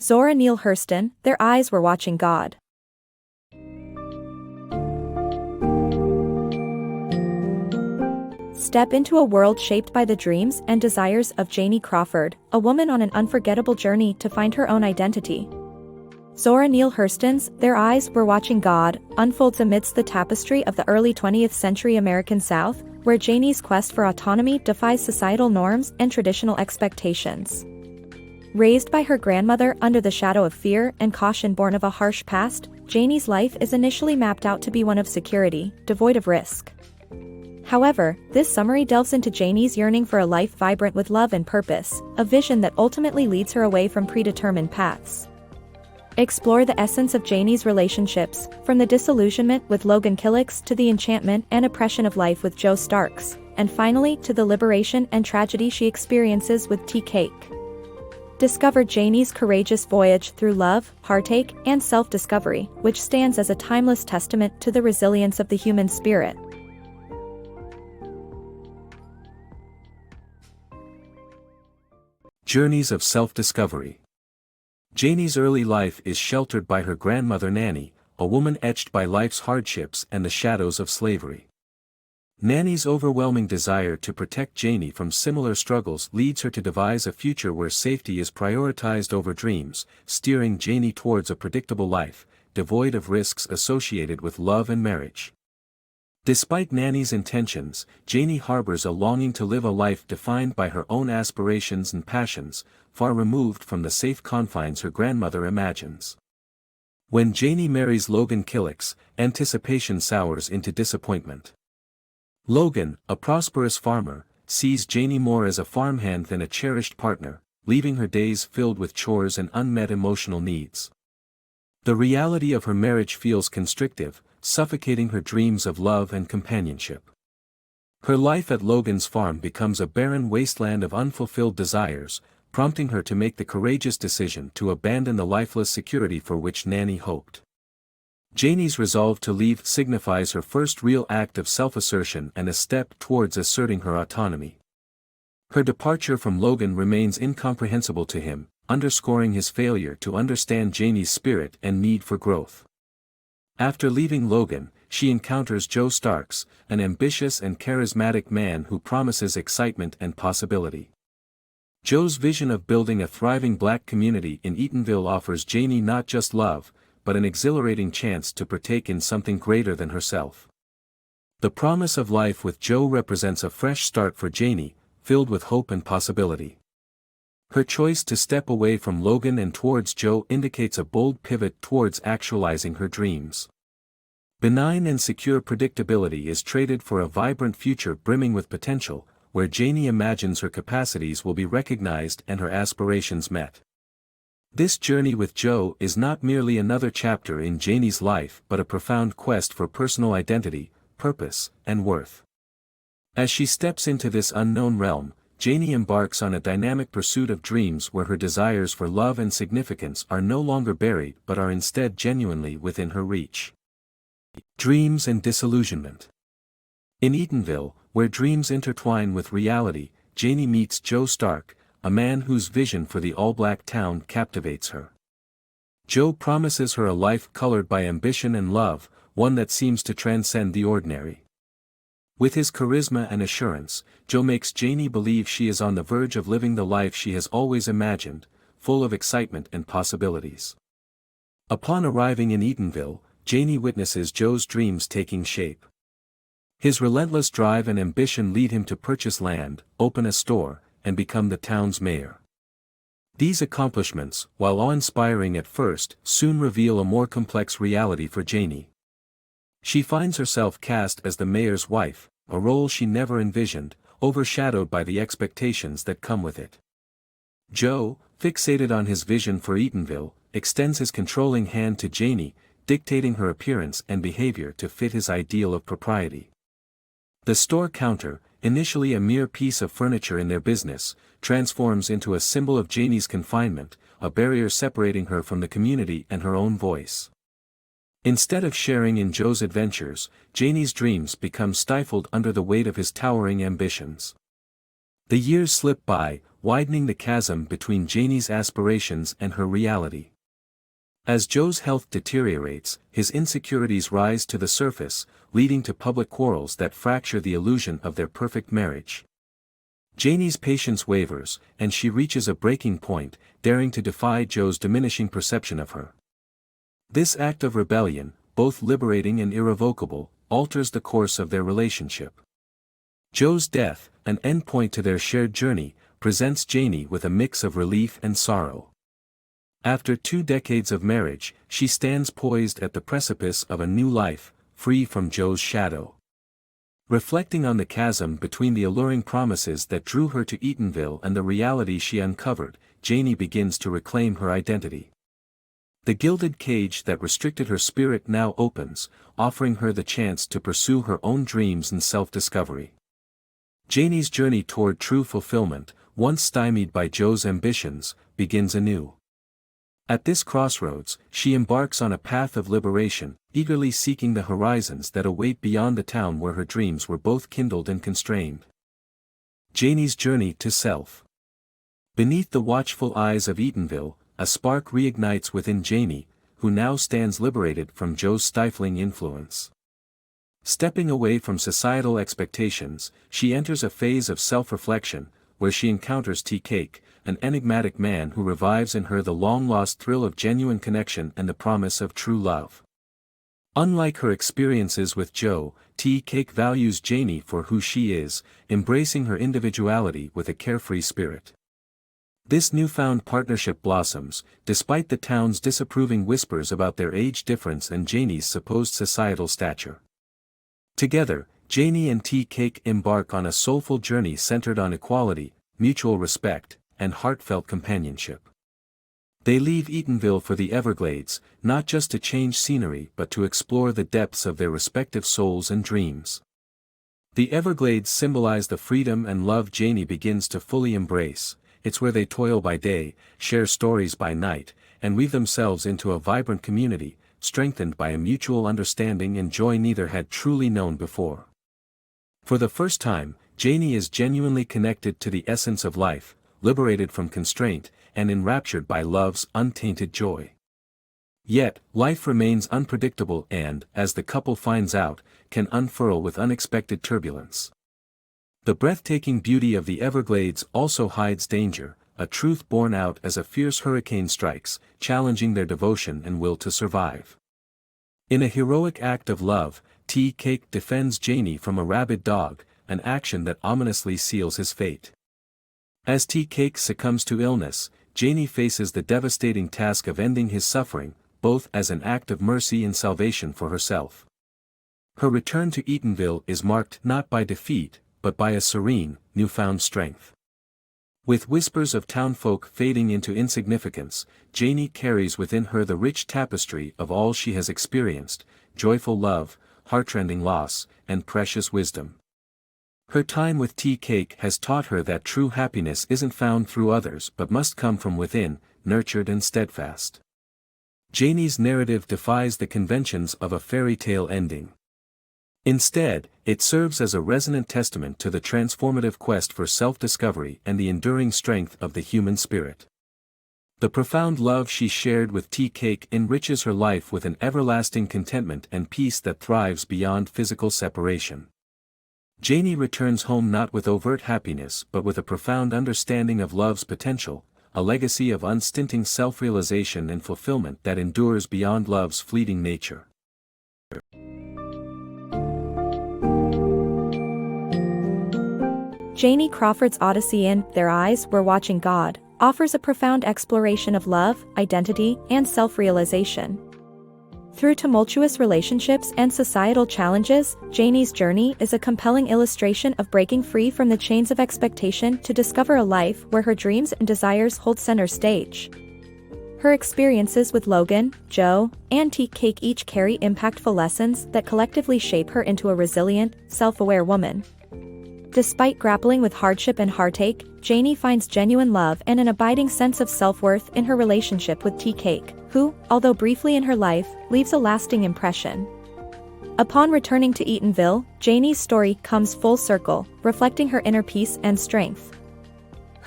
Zora Neale Hurston, their eyes were watching God. Step into a world shaped by the dreams and desires of Janie Crawford, a woman on an unforgettable journey to find her own identity. Zora Neale Hurston's Their Eyes Were Watching God unfolds amidst the tapestry of the early 20th century American South, where Janie's quest for autonomy defies societal norms and traditional expectations. Raised by her grandmother under the shadow of fear and caution born of a harsh past, Janie's life is initially mapped out to be one of security, devoid of risk. However, this summary delves into Janie's yearning for a life vibrant with love and purpose, a vision that ultimately leads her away from predetermined paths. Explore the essence of Janie's relationships, from the disillusionment with Logan Killicks to the enchantment and oppression of life with Joe Starks, and finally to the liberation and tragedy she experiences with Tea Cake. Discover Janie's courageous voyage through love, heartache, and self-discovery, which stands as a timeless testament to the resilience of the human spirit. Journeys of self-discovery. Janie's early life is sheltered by her grandmother Nanny, a woman etched by life's hardships and the shadows of slavery. Nanny's overwhelming desire to protect Janie from similar struggles leads her to devise a future where safety is prioritized over dreams, steering Janie towards a predictable life, devoid of risks associated with love and marriage. Despite Nanny's intentions, Janie harbors a longing to live a life defined by her own aspirations and passions, far removed from the safe confines her grandmother imagines. When Janie marries Logan Killicks, anticipation sours into disappointment. Logan, a prosperous farmer, sees Janie more as a farmhand than a cherished partner, leaving her days filled with chores and unmet emotional needs. The reality of her marriage feels constrictive, suffocating her dreams of love and companionship. Her life at Logan's farm becomes a barren wasteland of unfulfilled desires, prompting her to make the courageous decision to abandon the lifeless security for which Nanny hoped. Janie's resolve to leave signifies her first real act of self-assertion and a step towards asserting her autonomy. Her departure from Logan remains incomprehensible to him, underscoring his failure to understand Janie's spirit and need for growth. After leaving Logan, she encounters Joe Starks, an ambitious and charismatic man who promises excitement and possibility. Joe's vision of building a thriving black community in Eatonville offers Janie not just love, but an exhilarating chance to partake in something greater than herself. The promise of life with Joe represents a fresh start for Janie, filled with hope and possibility. Her choice to step away from Logan and towards Joe indicates a bold pivot towards actualizing her dreams. Benign and secure predictability is traded for a vibrant future brimming with potential, where Janie imagines her capacities will be recognized and her aspirations met. This journey with Joe is not merely another chapter in Janie's life but a profound quest for personal identity, purpose, and worth. As she steps into this unknown realm, Janie embarks on a dynamic pursuit of dreams where her desires for love and significance are no longer buried but are instead genuinely within her reach. Dreams and disillusionment. In Eatonville, where dreams intertwine with reality, Janie meets Joe Stark, a man whose vision for the all-black town captivates her. Joe promises her a life colored by ambition and love, one that seems to transcend the ordinary. With his charisma and assurance, Joe makes Janie believe she is on the verge of living the life she has always imagined, full of excitement and possibilities. Upon arriving in Eatonville, Janie witnesses Joe's dreams taking shape. His relentless drive and ambition lead him to purchase land, open a store, and become the town's mayor. These accomplishments, while awe-inspiring at first, soon reveal a more complex reality for Janie. She finds herself cast as the mayor's wife, a role she never envisioned, overshadowed by the expectations that come with it. Joe, fixated on his vision for Eatonville, extends his controlling hand to Janie, dictating her appearance and behavior to fit his ideal of propriety. The store counter, initially a mere piece of furniture in their business, transforms into a symbol of Janie's confinement, a barrier separating her from the community and her own voice. Instead of sharing in Joe's adventures, Janie's dreams become stifled under the weight of his towering ambitions. The years slip by, widening the chasm between Janie's aspirations and her reality. As Joe's health deteriorates, his insecurities rise to the surface, leading to public quarrels that fracture the illusion of their perfect marriage. Janie's patience wavers, and she reaches a breaking point, daring to defy Joe's diminishing perception of her. This act of rebellion, both liberating and irrevocable, alters the course of their relationship. Joe's death, an endpoint to their shared journey, presents Janie with a mix of relief and sorrow. After 2 decades of marriage, she stands poised at the precipice of a new life, free from Joe's shadow. Reflecting on the chasm between the alluring promises that drew her to Eatonville and the reality she uncovered, Janie begins to reclaim her identity. The gilded cage that restricted her spirit now opens, offering her the chance to pursue her own dreams and self-discovery. Janie's journey toward true fulfillment, once stymied by Joe's ambitions, begins anew. At this crossroads, she embarks on a path of liberation, eagerly seeking the horizons that await beyond the town where her dreams were both kindled and constrained. Janie's journey to self. Beneath the watchful eyes of Eatonville, a spark reignites within Janie, who now stands liberated from Joe's stifling influence. Stepping away from societal expectations, she enters a phase of self-reflection, where she encounters Tea Cake, an enigmatic man who revives in her the long-lost thrill of genuine connection and the promise of true love. Unlike her experiences with Joe, Tea Cake values Janie for who she is, embracing her individuality with a carefree spirit. This newfound partnership blossoms, despite the town's disapproving whispers about their age difference and Janie's supposed societal stature. Together, Janie and Tea Cake embark on a soulful journey centered on equality, mutual respect, and heartfelt companionship. They leave Eatonville for the Everglades, not just to change scenery but to explore the depths of their respective souls and dreams. The Everglades symbolize the freedom and love Janie begins to fully embrace. It's where they toil by day, share stories by night, and weave themselves into a vibrant community, strengthened by a mutual understanding and joy neither had truly known before. For the first time, Janie is genuinely connected to the essence of life, liberated from constraint, and enraptured by love's untainted joy. Yet, life remains unpredictable and, as the couple finds out, can unfurl with unexpected turbulence. The breathtaking beauty of the Everglades also hides danger, a truth borne out as a fierce hurricane strikes, challenging their devotion and will to survive. In a heroic act of love, Tea Cake defends Janie from a rabid dog, an action that ominously seals his fate. As Tea Cake succumbs to illness, Janie faces the devastating task of ending his suffering, both as an act of mercy and salvation for herself. Her return to Eatonville is marked not by defeat, but by a serene, newfound strength. With whispers of townfolk fading into insignificance, Janie carries within her the rich tapestry of all she has experienced, joyful love, heartrending loss, and precious wisdom. Her time with Tea Cake has taught her that true happiness isn't found through others but must come from within, nurtured and steadfast. Janie's narrative defies the conventions of a fairy tale ending. Instead, it serves as a resonant testament to the transformative quest for self-discovery and the enduring strength of the human spirit. The profound love she shared with Tea Cake enriches her life with an everlasting contentment and peace that thrives beyond physical separation. Janie returns home not with overt happiness but with a profound understanding of love's potential, a legacy of unstinting self-realization and fulfillment that endures beyond love's fleeting nature. Janie Crawford's Odyssey in Their Eyes Were Watching God offers a profound exploration of love, identity, and self-realization. Through tumultuous relationships and societal challenges, Janie's journey is a compelling illustration of breaking free from the chains of expectation to discover a life where her dreams and desires hold center stage. Her experiences with Logan, Joe, and Tea Cake each carry impactful lessons that collectively shape her into a resilient, self-aware woman. Despite grappling with hardship and heartache, Janie finds genuine love and an abiding sense of self-worth in her relationship with Tea Cake, who, although briefly in her life, leaves a lasting impression. Upon returning to Eatonville, Janie's story comes full circle, reflecting her inner peace and strength.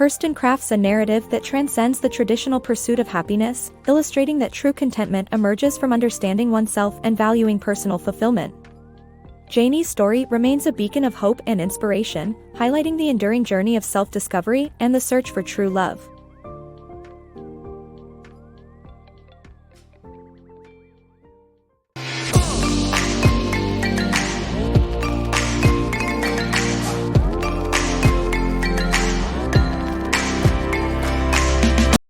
Hurston crafts a narrative that transcends the traditional pursuit of happiness, illustrating that true contentment emerges from understanding oneself and valuing personal fulfillment. Janie's story remains a beacon of hope and inspiration, highlighting the enduring journey of self-discovery and the search for true love.